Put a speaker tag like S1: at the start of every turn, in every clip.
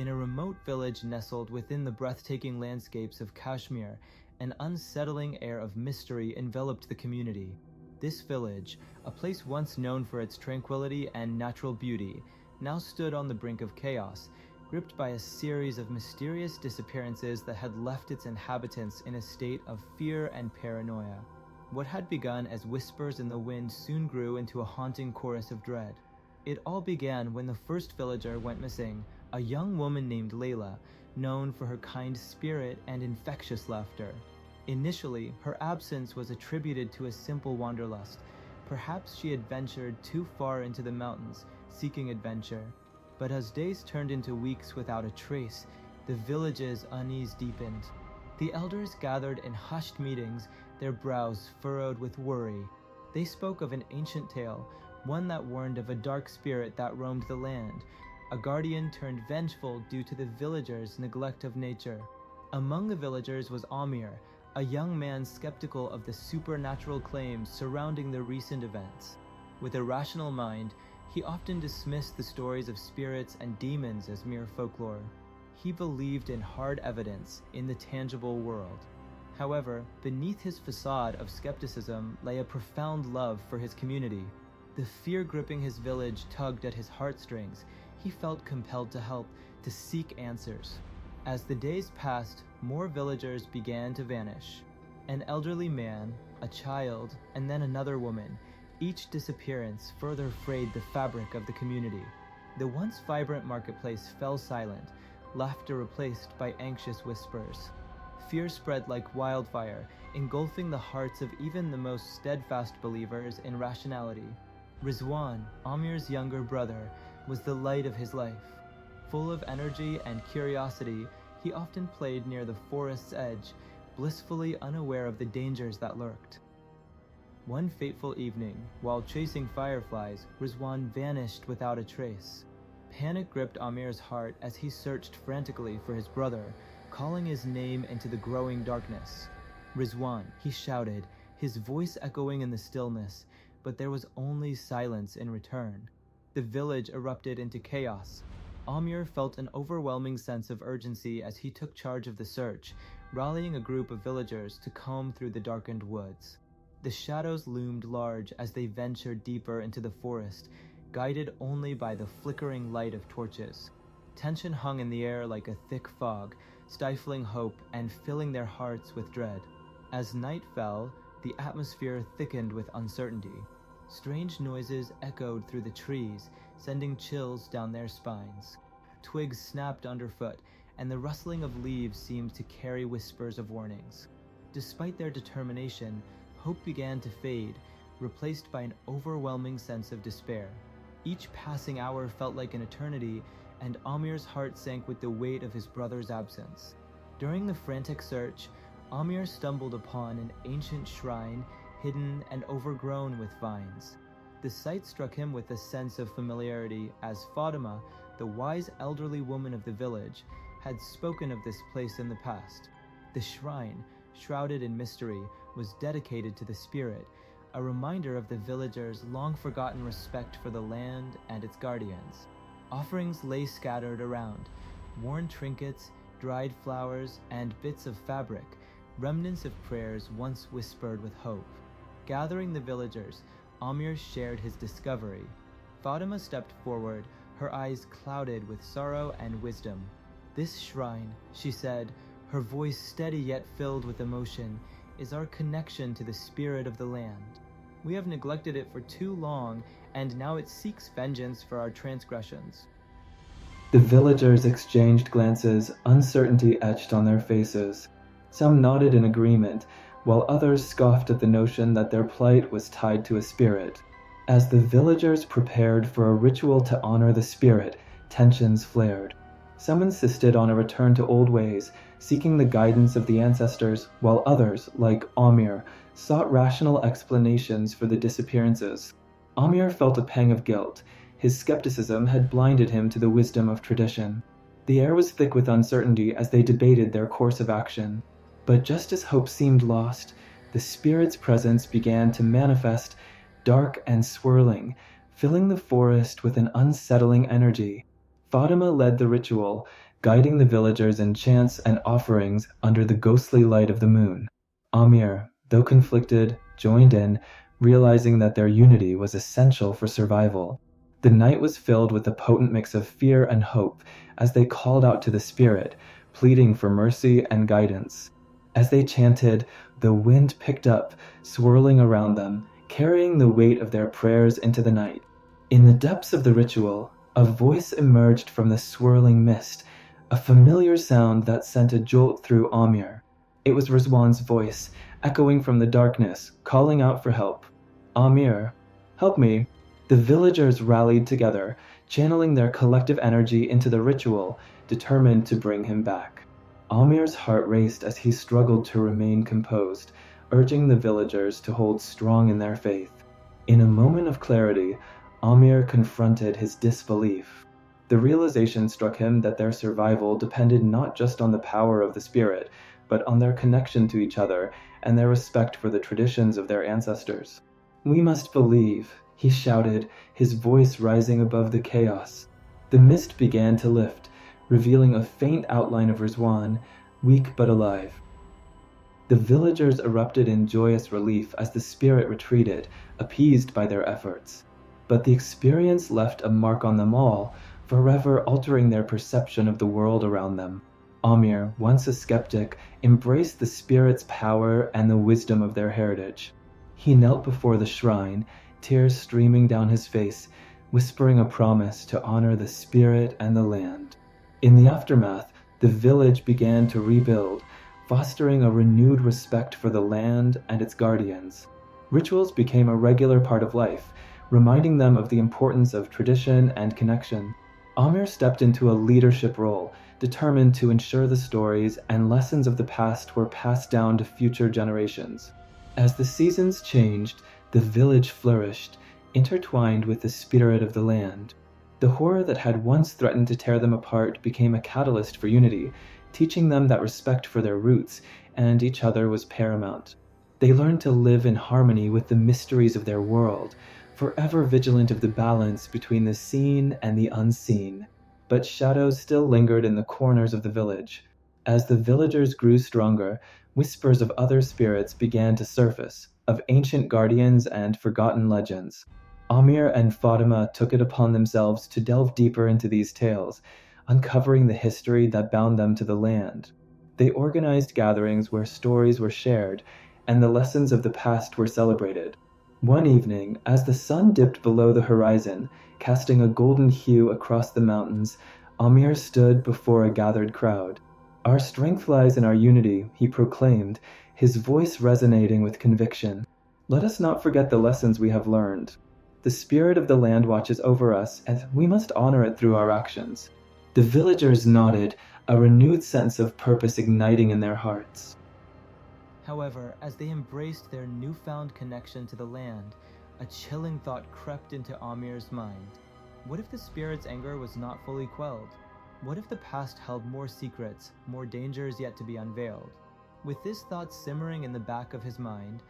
S1: In a remote village nestled within the breathtaking landscapes of Kashmir, an unsettling air of mystery enveloped the community. This village, a place once known for its tranquility and natural beauty, now stood on the brink of chaos, gripped by a series of mysterious disappearances that had left its inhabitants in a state of fear and paranoia. What had begun as whispers in the wind soon grew into a haunting chorus of dread. It all began when the first villager went missing, a young woman named Layla, known for her kind spirit and infectious laughter. Initially, her absence was attributed to a simple wanderlust. Perhaps she had ventured too far into the mountains, seeking adventure. But as days turned into weeks without a trace, the village's unease deepened. The elders gathered in hushed meetings, their brows furrowed with worry. They spoke of an ancient tale, one that warned of a dark spirit that roamed the land, a guardian turned vengeful due to the villagers' neglect of nature. Among the villagers was Aamir, a young man skeptical of the supernatural claims surrounding the recent events. With a rational mind, he often dismissed the stories of spirits and demons as mere folklore. He believed in hard evidence in the tangible world. However, beneath his facade of skepticism lay a profound love for his community. The fear gripping his village tugged at his heartstrings. He felt compelled to help, to seek answers. As the days passed, more villagers began to vanish. An elderly man, a child, and then another woman. Each disappearance further frayed the fabric of the community. The once vibrant marketplace fell silent, laughter replaced by anxious whispers. Fear spread like wildfire, engulfing the hearts of even the most steadfast believers in rationality. Rizwan, Aamir's younger brother, was the light of his life. Full of energy and curiosity, he often played near the forest's edge, blissfully unaware of the dangers that lurked. One fateful evening, while chasing fireflies, Rizwan vanished without a trace. Panic gripped Aamir's heart as he searched frantically for his brother, calling his name into the growing darkness. "Rizwan," he shouted, his voice echoing in the stillness, but there was only silence in return. The village erupted into chaos. Aamir felt an overwhelming sense of urgency as he took charge of the search, rallying a group of villagers to comb through the darkened woods. The shadows loomed large as they ventured deeper into the forest, guided only by the flickering light of torches. Tension hung in the air like a thick fog, stifling hope and filling their hearts with dread. As night fell, the atmosphere thickened with uncertainty. Strange noises echoed through the trees, sending chills down their spines. Twigs snapped underfoot, and the rustling of leaves seemed to carry whispers of warnings. Despite their determination, hope began to fade, replaced by an overwhelming sense of despair. Each passing hour felt like an eternity, and Aamir's heart sank with the weight of his brother's absence. During the frantic search, Aamir stumbled upon an ancient shrine, hidden and overgrown with vines. The sight struck him with a sense of familiarity, as Fatima, the wise elderly woman of the village, had spoken of this place in the past. The shrine, shrouded in mystery, was dedicated to the spirit, a reminder of the villagers' long-forgotten respect for the land and its guardians. Offerings lay scattered around, worn trinkets, dried flowers, and bits of fabric, remnants of prayers once whispered with hope. Gathering the villagers, Aamir shared his discovery. Fatima stepped forward, her eyes clouded with sorrow and wisdom. "This shrine," she said, her voice steady yet filled with emotion, "is our connection to the spirit of the land. We have neglected it for too long, and now it seeks vengeance for our transgressions." The villagers exchanged glances, uncertainty etched on their faces. Some nodded in agreement, while others scoffed at the notion that their plight was tied to a spirit. As the villagers prepared for a ritual to honor the spirit, tensions flared. Some insisted on a return to old ways, seeking the guidance of the ancestors, while others, like Aamir, sought rational explanations for the disappearances. Aamir felt a pang of guilt. His skepticism had blinded him to the wisdom of tradition. The air was thick with uncertainty as they debated their course of action. But just as hope seemed lost, the spirit's presence began to manifest, dark and swirling, filling the forest with an unsettling energy. Fatima led the ritual,
S2: guiding the villagers in chants and offerings under the ghostly light of the moon. Aamir, though conflicted, joined in, realizing that their unity was essential for survival. The night was filled with a potent mix of fear and hope as they called out to the spirit, pleading for mercy and guidance. As they chanted, the wind picked up, swirling around them, carrying the weight of their prayers into the night. In the depths of the ritual, a voice emerged from the swirling mist, a familiar sound that sent a jolt through Aamir. It was Rizwan's voice, echoing from the darkness, calling out for help. Aamir, help me. The villagers rallied together, channeling their collective energy into the ritual, determined to bring him back. Aamir's heart raced as he struggled to remain composed, urging the villagers to hold strong in their faith. In a moment of clarity, Aamir confronted his disbelief. The realization struck him that their survival depended not just on the power of the spirit, but on their connection to each other and their respect for the traditions of their ancestors. "We must believe," he shouted, his voice rising above the chaos. The mist began to lift, revealing a faint outline of Rizwan, weak but alive. The villagers erupted in joyous relief as the spirit retreated, appeased by their efforts. But the experience left a mark on them all, forever altering their perception of the world around them. Aamir, once a skeptic, embraced the spirit's power and the wisdom of their heritage. He knelt before the shrine, tears streaming down his face, whispering a promise to honor the spirit and the land. In the aftermath, the village began to rebuild, fostering a renewed respect for the land and its guardians. Rituals became a regular part of life, reminding them of the importance of tradition and connection. Aamir stepped into a leadership role, determined to ensure the stories and lessons of the past were passed down to future generations. As the seasons changed, the village flourished, intertwined with the spirit of the land. The horror that had once threatened to tear them apart became a catalyst for unity, teaching them that respect for their roots and each other was paramount. They learned to live in harmony with the mysteries of their world, forever vigilant of the balance between the seen and the unseen. But shadows still lingered in the corners of the village. As the villagers grew stronger, whispers of other spirits began to surface, of ancient guardians and forgotten legends. Aamir and Fatima took it upon themselves to delve deeper into these tales, uncovering the history that bound them to the land. They organized gatherings where stories were shared and the lessons of the past were celebrated. One evening, as the sun dipped below the horizon, casting a golden hue across the mountains, Aamir stood before a gathered crowd. "Our strength lies in our unity," he proclaimed, his voice resonating with conviction. "Let us not forget the lessons we have learned. The spirit of the land watches over us, and we must honor it through our actions." The villagers nodded, a renewed sense of purpose igniting in their hearts.
S1: However, as they embraced their newfound connection to the land, a chilling thought crept into Aamir's mind. What if the spirit's anger was not fully quelled? What if the past held more secrets, more dangers yet to be unveiled? With this thought simmering in the back of his mind,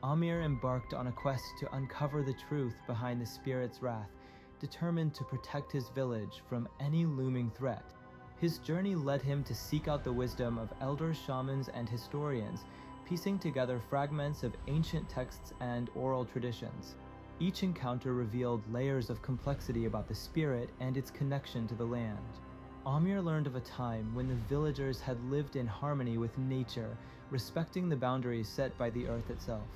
S1: Aamir embarked on a quest to uncover the truth behind the spirit's wrath, determined to protect his village from any looming threat. His journey led him to seek out the wisdom of elders, shamans, and historians, piecing together fragments of ancient texts and oral traditions. Each encounter revealed layers of complexity about the spirit and its connection to the land. Aamir learned of a time when the villagers had lived in harmony with nature, respecting the boundaries set by the earth itself.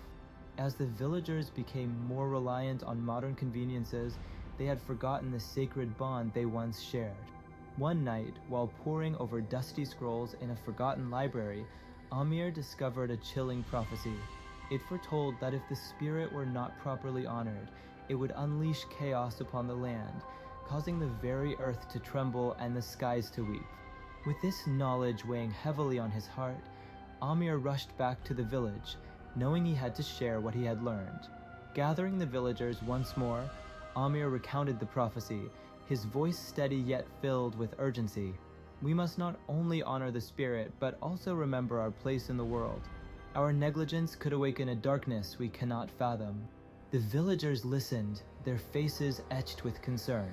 S1: As the villagers became more reliant on modern conveniences, they had forgotten the sacred bond they once shared. One night, while poring over dusty scrolls in a forgotten library, Aamir discovered a chilling prophecy. It foretold that if the spirit were not properly honored, it would unleash chaos upon the land, causing the very earth to tremble and the skies to weep. With this knowledge weighing heavily on his heart, Aamir rushed back to the village, knowing he had to share what he had learned. Gathering the villagers once more, Aamir recounted the prophecy, his voice steady yet filled with urgency. "We must not only honor the spirit, but also remember our place in the world. Our negligence could awaken a darkness we cannot fathom." The villagers listened, their faces etched with concern.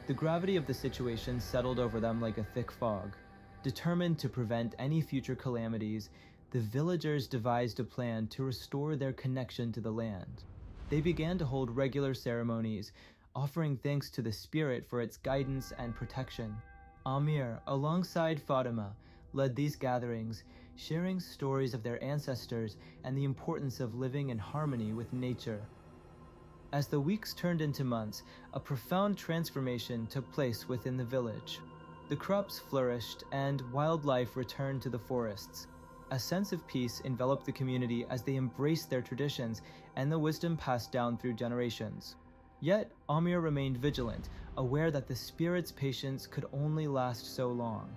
S1: The gravity of the situation settled over them like a thick fog. Determined to prevent any future calamities, the villagers devised a plan to restore their connection to the land. They began to hold regular ceremonies, offering thanks to the spirit for its guidance and protection. Aamir, alongside Fatima, led these gatherings, sharing stories of their ancestors and the importance of living in harmony with nature. As the weeks turned into months, a profound transformation took place within the village. The crops flourished and wildlife returned to the forests. A sense of peace enveloped the community as they embraced their traditions and the wisdom passed down through generations. Yet, Aamir remained vigilant, aware that the spirit's patience could only last so long.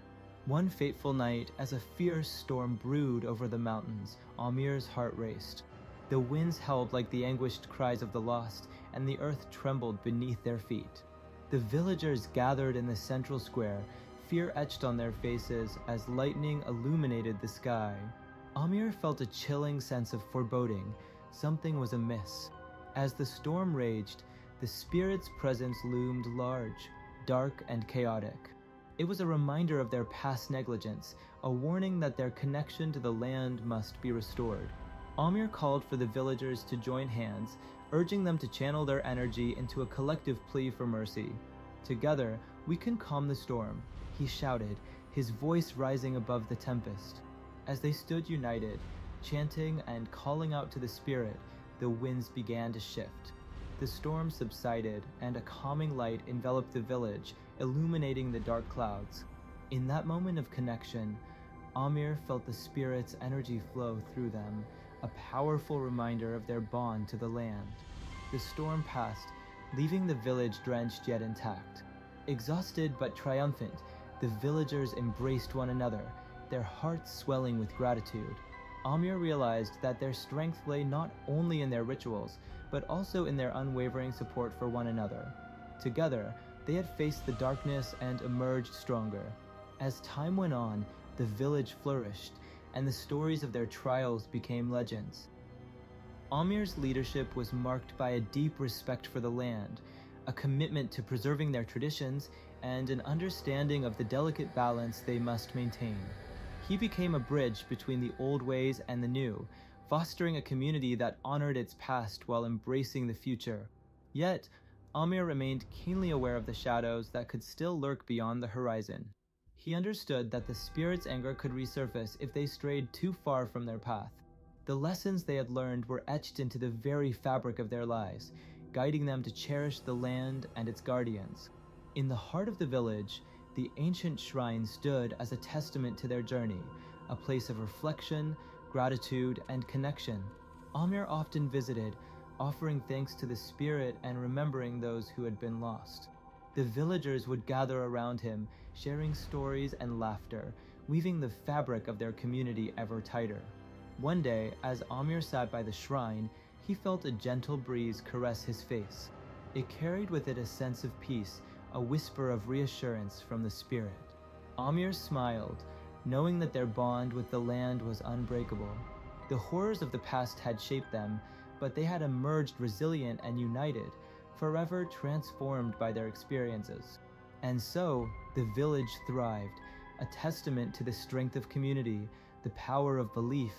S1: One fateful night, as a fierce storm brewed over the mountains, Aamir's heart raced. The winds howled like the anguished cries of the lost, and the earth trembled beneath their feet. The villagers gathered in the central square, fear etched on their faces as lightning illuminated the sky. Aamir felt a chilling sense of foreboding. Something was amiss. As the storm raged, the spirit's presence loomed large, dark, and chaotic. It was a reminder of their past negligence, a warning that their connection to the land must be restored. Aamir called for the villagers to join hands, urging them to channel their energy into a collective plea for mercy. "Together, we can calm the storm," he shouted, his voice rising above the tempest. As they stood united, chanting and calling out to the spirit, the winds began to shift. The storm subsided, and a calming light enveloped the village, illuminating the dark clouds. In that moment of connection, Aamir felt the spirit's energy flow through them, a powerful reminder of their bond to the land. The storm passed, leaving the village drenched yet intact. Exhausted but triumphant, the villagers embraced one another, their hearts swelling with gratitude. Aamir realized that their strength lay not only in their rituals, but also in their unwavering support for one another. Together, they had faced the darkness and emerged stronger. As time went on, the village flourished, and the stories of their trials became legends. Aamir's leadership was marked by a deep respect for the land, a commitment to preserving their traditions, and an understanding of the delicate balance they must maintain. He became a bridge between the old ways and the new, fostering a community that honored its past while embracing the future. Yet, Aamir remained keenly aware of the shadows that could still lurk beyond the horizon. He understood that the spirit's anger could resurface if they strayed too far from their path. The lessons they had learned were etched into the very fabric of their lives, guiding them to cherish the land and its guardians. In the heart of the village, the ancient shrine stood as a testament to their journey, a place of reflection, gratitude, and connection. Aamir often visited, offering thanks to the spirit and remembering those who had been lost. The villagers would gather around him, sharing stories and laughter, weaving the fabric of their community ever tighter. One day, as Aamir sat by the shrine, he felt a gentle breeze caress his face. It carried with it a sense of peace, a whisper of reassurance from the spirit. Aamir smiled, knowing that their bond with the land was unbreakable. The horrors of the past had shaped them, but they had emerged resilient and united, forever transformed by their experiences. And so, the village thrived, a testament to the strength of community, the power of belief,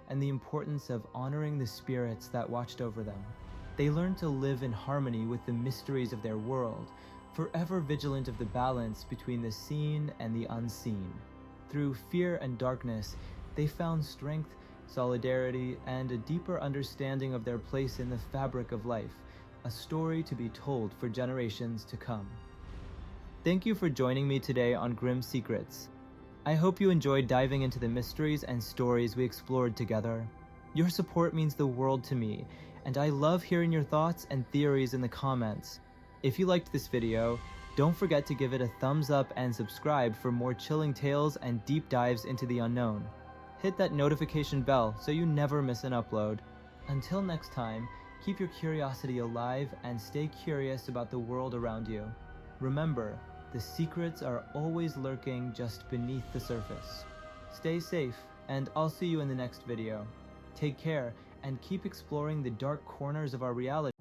S1: and the importance of honoring the spirits that watched over them. They learned to live in harmony with the mysteries of their world, forever vigilant of the balance between the seen and the unseen. Through fear and darkness, they found strength, solidarity, and a deeper understanding of their place in the fabric of life, a story to be told for generations to come. Thank you for joining me today on Grim Secrets. I hope you enjoyed diving into the mysteries and stories we explored together. Your support means the world to me, and I love hearing your thoughts and theories in the comments. If you liked this video, don't forget to give it a thumbs up and subscribe for more chilling tales and deep dives into the unknown. Hit that notification bell so you never miss an upload. Until next time, keep your curiosity alive and stay curious about the world around you. Remember, the secrets are always lurking just beneath the surface. Stay safe, and I'll see you in the next video. Take care, and keep exploring the dark corners of our reality.